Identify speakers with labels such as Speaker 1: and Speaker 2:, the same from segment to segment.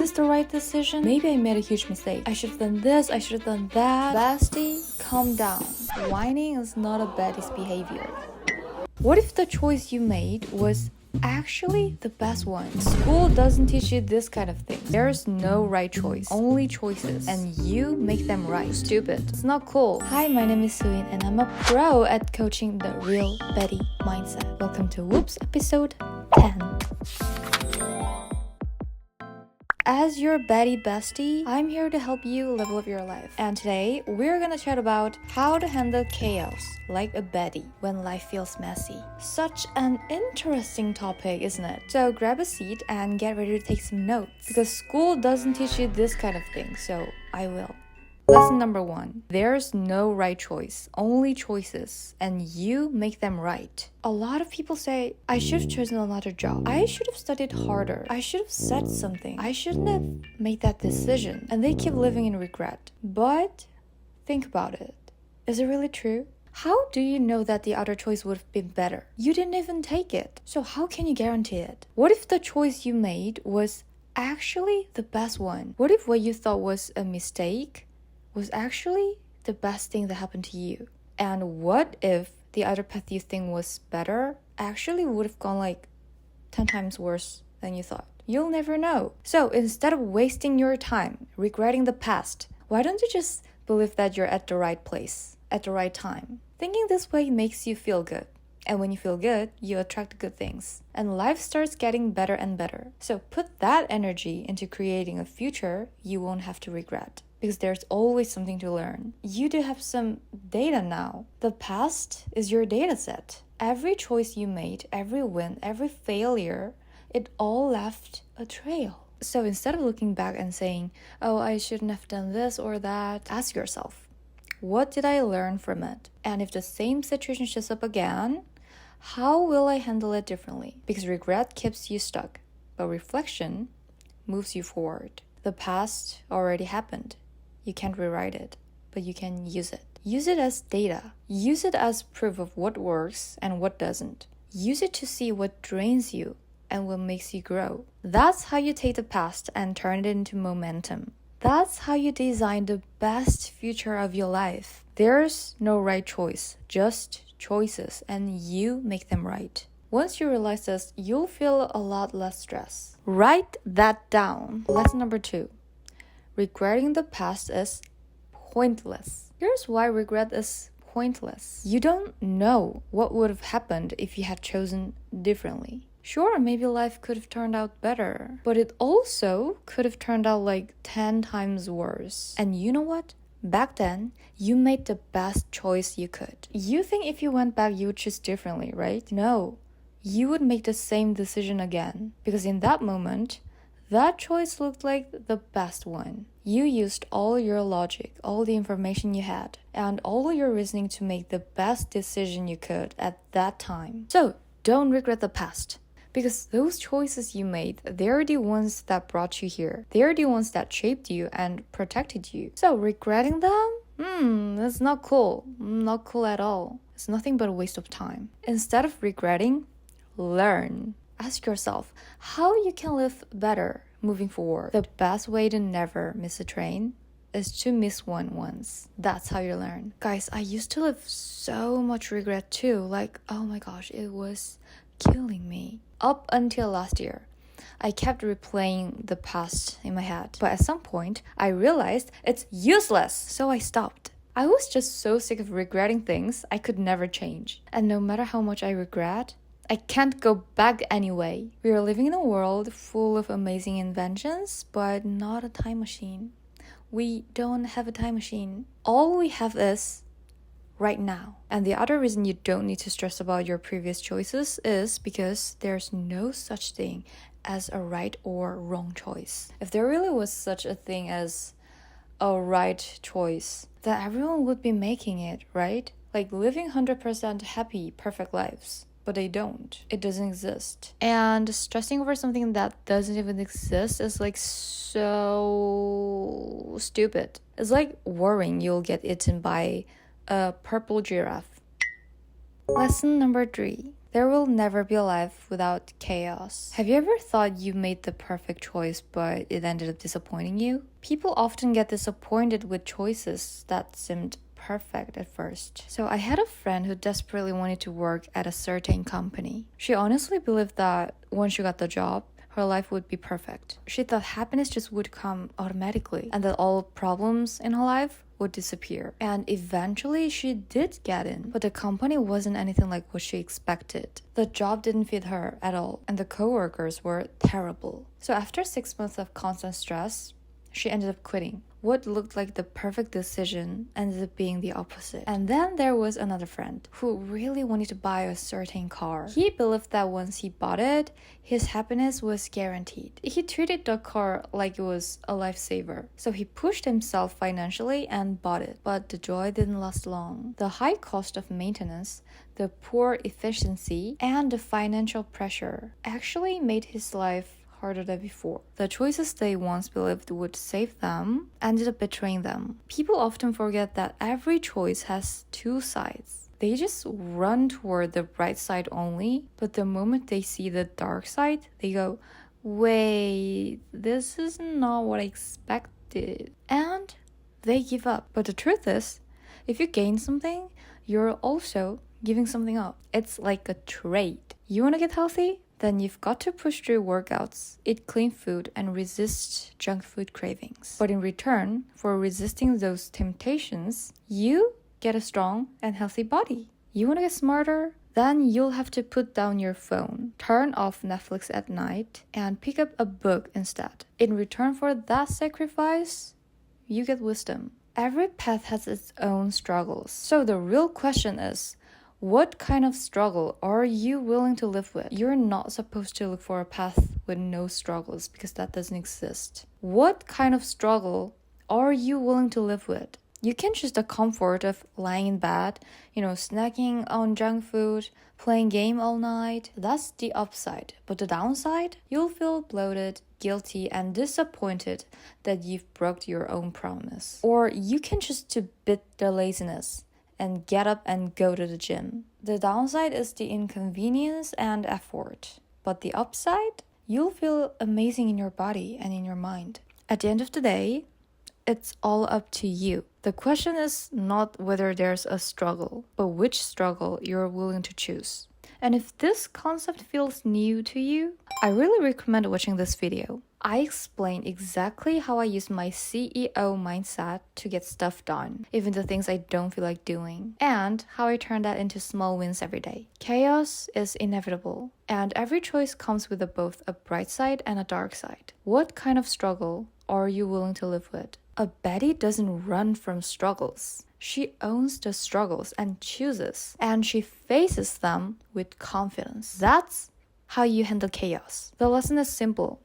Speaker 1: this the right decision? Maybe I made a huge mistake. I should have done this, I should have done that. Bestie, calm down. Whining is not a baddie's behavior. What if the choice you made was actually the best one? School doesn't teach you this kind of thing. There's no right choice, only choices, and you make them right. Stupid. It's not cool. Hi, my name is Suin, and I'm a pro at coaching the real Baddie mindset. Welcome to Whoops episode 10. As your Baddie bestie, I'm here to help you level up your life. And today, we're gonna chat about how to handle chaos like a Baddie when life feels messy. Such an interesting topic, isn't it? So grab a seat and get ready to take some notes, because school doesn't teach you this kind of thing, so I will. Lesson number 1. There's no right choice, only choices, and you make them right. A lot of people say, I should have chosen another job. I should have studied harder. I should have said something. I shouldn't have made that decision. And they keep living in regret. But think about it. Is it really true? How do you know that the other choice would have been better? You didn't even take it. So how can you guarantee it? What if the choice you made was actually the best one? What if what you thought was a mistake was actually the best thing that happened to you? And what if the other path you think was better actually would have gone like 10 times worse than you thought? You'll never know. So instead of wasting your time regretting the past, why don't you just believe that you're at the right place at the right time? Thinking this way makes you feel good. And when you feel good, you attract good things. And life starts getting better and better. So put that energy into creating a future you won't have to regret, because there's always something to learn. You do have some data now. The past is your data set. Every choice you made, every win, every failure, it all left a trail. So instead of looking back and saying, oh, I shouldn't have done this or that, ask yourself, what did I learn from it? And if the same situation shows up again, how will I handle it differently? Because regret keeps you stuck, but reflection moves you forward. The past already happened. You can't rewrite it, but you can use it. Use it as data. Use it as proof of what works and what doesn't. Use it to see what drains you and what makes you grow. That's how you take the past and turn it into momentum. That's how you design the best future of your life. There's no right choice, just choices, and you make them right. Once you realize this, you'll feel a lot less stress. Write that down. Lesson number 2. Regretting the past is pointless. Here's why regret is pointless. You don't know what would have happened if you had chosen differently. Sure, maybe life could have turned out better, but it also could have turned out like 10 times worse. And you know what? Back then, you made the best choice you could. You think if you went back, you would choose differently, right? No, you would make the same decision again, because in that moment, that choice looked like the best one. You used all your logic, all the information you had, and all your reasoning to make the best decision you could at that time. So, don't regret the past, because those choices you made, they're the ones that brought you here. They're the ones that shaped you and protected you. So, regretting them? That's not cool. Not cool at all. It's nothing but a waste of time. Instead of regretting, learn. Ask yourself how you can live better moving forward. The best way to never miss a train is to miss one once. That's how you learn. Guys, I used to live so much regret too. Like, oh my gosh, it was killing me. Up until last year, I kept replaying the past in my head. But at some point, I realized it's useless. So I stopped. I was just so sick of regretting things I could never change. And no matter how much I regret, I can't go back anyway. We are living in a world full of amazing inventions, but not a time machine. We don't have a time machine. All we have is right now. And the other reason you don't need to stress about your previous choices is because there's no such thing as a right or wrong choice. If there really was such a thing as a right choice, then everyone would be making it, right? Like living 100% happy, perfect lives. But they don't. It doesn't exist. And stressing over something that doesn't even exist is like so stupid. It's like worrying you'll get eaten by a purple giraffe. Lesson number 3. There will never be a life without chaos. Have you ever thought you made the perfect choice, but it ended up disappointing you? People often get disappointed with choices that seemed perfect at first. So I had a friend who desperately wanted to work at a certain company. She honestly believed that once she got the job, her life would be perfect. She thought happiness just would come automatically and that all problems in her life would disappear. And eventually she did get in, but the company wasn't anything like what she expected. The job didn't fit her at all, and the coworkers were terrible. So after 6 months of constant stress, she ended up quitting. What looked like the perfect decision ended up being the opposite. And then there was another friend who really wanted to buy a certain car. He believed that once he bought it, his happiness was guaranteed. He treated the car like it was a lifesaver. So he pushed himself financially and bought it. But the joy didn't last long. The high cost of maintenance, the poor efficiency, and the financial pressure actually made his life harder than before. The choices they once believed would save them ended up betraying them. People often forget that every choice has two sides. They just run toward the bright side only, but the moment they see the dark side, they go, wait, this is not what I expected. And they give up. But the truth is, if you gain something, you're also giving something up. It's like a trade. You want to get healthy? Then you've got to push through workouts, eat clean food, and resist junk food cravings. But in return for resisting those temptations, you get a strong and healthy body. You want to get smarter? Then you'll have to put down your phone, turn off Netflix at night, and pick up a book instead. In return for that sacrifice, you get wisdom. Every path has its own struggles. So the real question is, what kind of struggle are you willing to live with? You're not supposed to look for a path with no struggles because that doesn't exist. What kind of struggle are you willing to live with? You can choose the comfort of lying in bed, snacking on junk food, playing game all night. That's the upside. But the downside? You'll feel bloated, guilty, and disappointed that you've broke your own promise. Or you can choose to beat the laziness and get up and go to the gym. The downside is the inconvenience and effort. But the upside? You'll feel amazing in your body and in your mind. At the end of the day, it's all up to you. The question is not whether there's a struggle, but which struggle you're willing to choose. And if this concept feels new to you, I really recommend watching this video. I explain exactly how I use my CEO mindset to get stuff done, even the things I don't feel like doing, and how I turn that into small wins every day. Chaos is inevitable, and every choice comes with both a bright side and a dark side. What kind of struggle are you willing to live with? A Baddie doesn't run from struggles. She owns the struggles and chooses, and she faces them with confidence. That's how you handle chaos. The lesson is simple.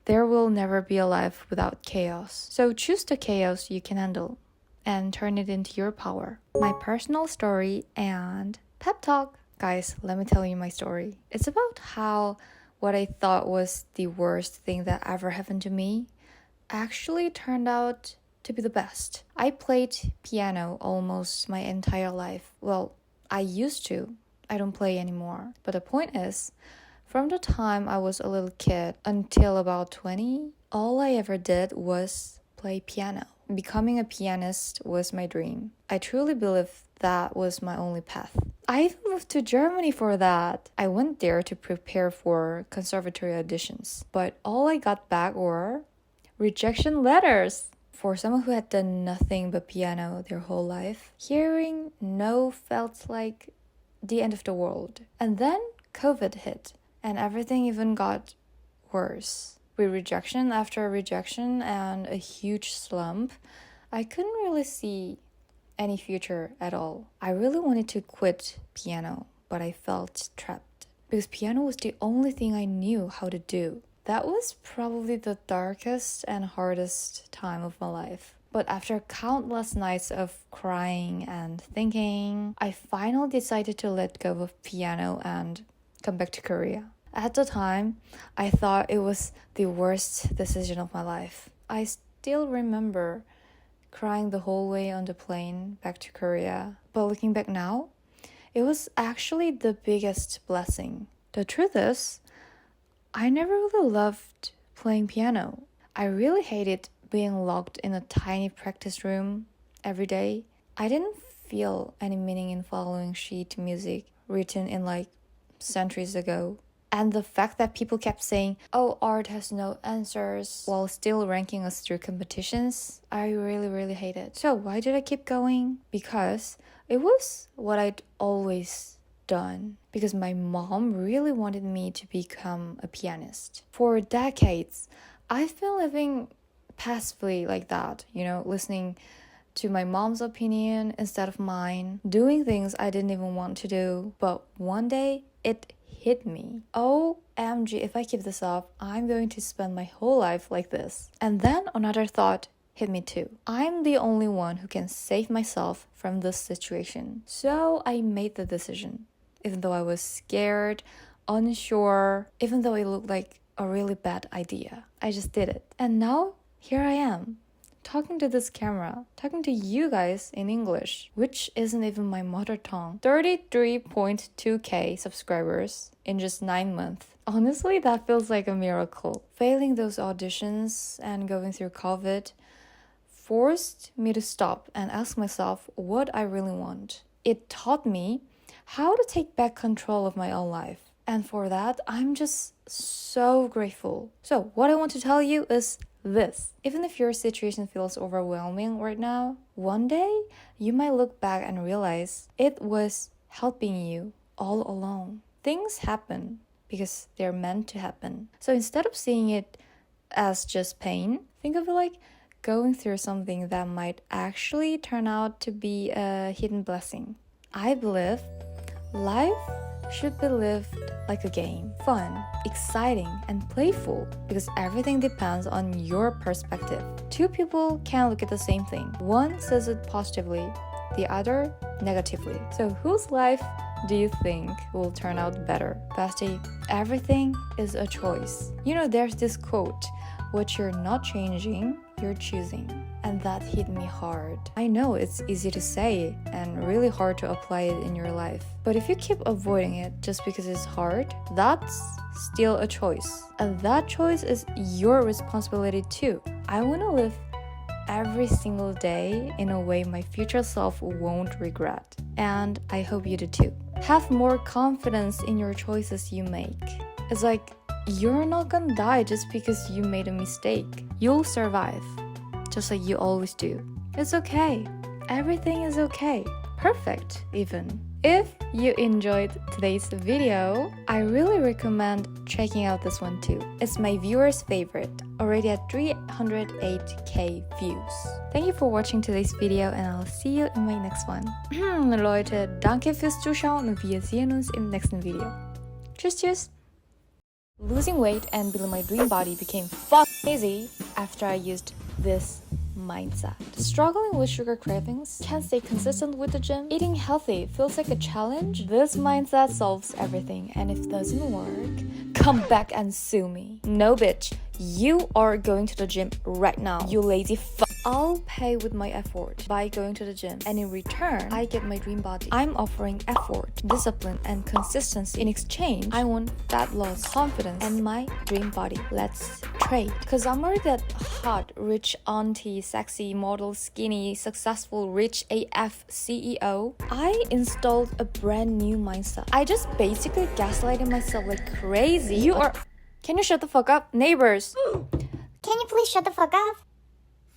Speaker 1: There will never be a life without chaos. So choose the chaos you can handle and turn it into your power. My personal story and pep talk. Guys, let me tell you my story. It's about how what I thought was the worst thing that ever happened to me actually turned out to be the best. I played piano almost my entire life. Well, I used to. I don't play anymore. But the point is, from the time I was a little kid until about 20, all I ever did was play piano. Becoming a pianist was my dream. I truly believe that was my only path. I even moved to Germany for that. I went there to prepare for conservatory auditions, but all I got back were rejection letters. For someone who had done nothing but piano their whole life, hearing no felt like the end of the world. And then COVID hit, and everything even got worse. With rejection after rejection and a huge slump, I couldn't really see any future at all. I really wanted to quit piano, but I felt trapped because piano was the only thing I knew how to do. That was probably the darkest and hardest time of my life. But after countless nights of crying and thinking, I finally decided to let go of piano and come back to Korea. At the time, I thought it was the worst decision of my life. I still remember crying the whole way on the plane back to Korea. But looking back now, It was actually the biggest blessing. The truth is, I never really loved playing piano. I really hated being locked in a tiny practice room every day. I didn't feel any meaning in following sheet music written in like centuries ago. And the fact that people kept saying, oh, art has no answers, while still ranking us through competitions, I really hate it. So why did I keep going? Because it was what I'd always done. Because my mom really wanted me to become a pianist. For decades, I've been living passively like that, listening to my mom's opinion instead of mine, doing things I didn't even want to do. But one day, it hit me. OMG, if I keep this up, I'm going to spend my whole life like this. And then another thought hit me too. I'm the only one who can save myself from this situation. So I made the decision. Even though I was scared, unsure, even though it looked like a really bad idea, I just did it. And now, here I am, talking to this camera, talking to you guys in English, which isn't even my mother tongue. 33.2k subscribers in just 9 months. Honestly, that feels like a miracle. Failing those auditions and going through COVID forced me to stop and ask myself what I really want. It taught me how to take back control of my own life. And for that, I'm just so grateful. So what I want to tell you is this. Even if your situation feels overwhelming right now, one day you might look back and realize it was helping you all along. Things happen because they're meant to happen. So instead of seeing it as just pain, think of it like going through something that might actually turn out to be a hidden blessing. I believe life should be lived like a game. Fun, exciting, and playful, because everything depends on your perspective. Two people can look at the same thing. One says it positively, the other negatively. So whose life do you think will turn out better? Bestie, everything is a choice. There's this quote, what you're not changing, you're choosing. And that hit me hard. I know it's easy to say and really hard to apply it in your life. But if you keep avoiding it just because it's hard, that's still a choice. And that choice is your responsibility too. I want to live every single day in a way my future self won't regret. And I hope you do too. Have more confidence in your choices you make. It's like you're not gonna die just because you made a mistake. You'll survive. Just like you always do. It's okay. Everything is okay. Perfect, even. If you enjoyed today's video, I really recommend checking out this one too. It's my viewer's favorite, already at 308k views. Thank you for watching today's video and I'll see you in my next one. Leute, danke fürs Zuschauen und wir sehen uns im nächsten Video. Tschüss. Losing weight and building my dream body became easy after I used this mindset. Struggling with sugar cravings, can't stay consistent with the gym, eating healthy feels like a challenge. This mindset solves everything, and if it doesn't work, come back and sue me. No bitch, you are going to the gym right now, you lazy I'll pay with my effort by going to the gym, and in return, I get my dream body. I'm offering effort, discipline, and consistency. In exchange, I want fat loss, confidence, and my dream body. Let's trade. Cause I'm already that hot, rich auntie, sexy, model, skinny, successful, rich AF CEO. I installed a brand new mindset. I just basically gaslighting myself like crazy. Can you shut the fuck up? Neighbors!
Speaker 2: Can you please shut the fuck up?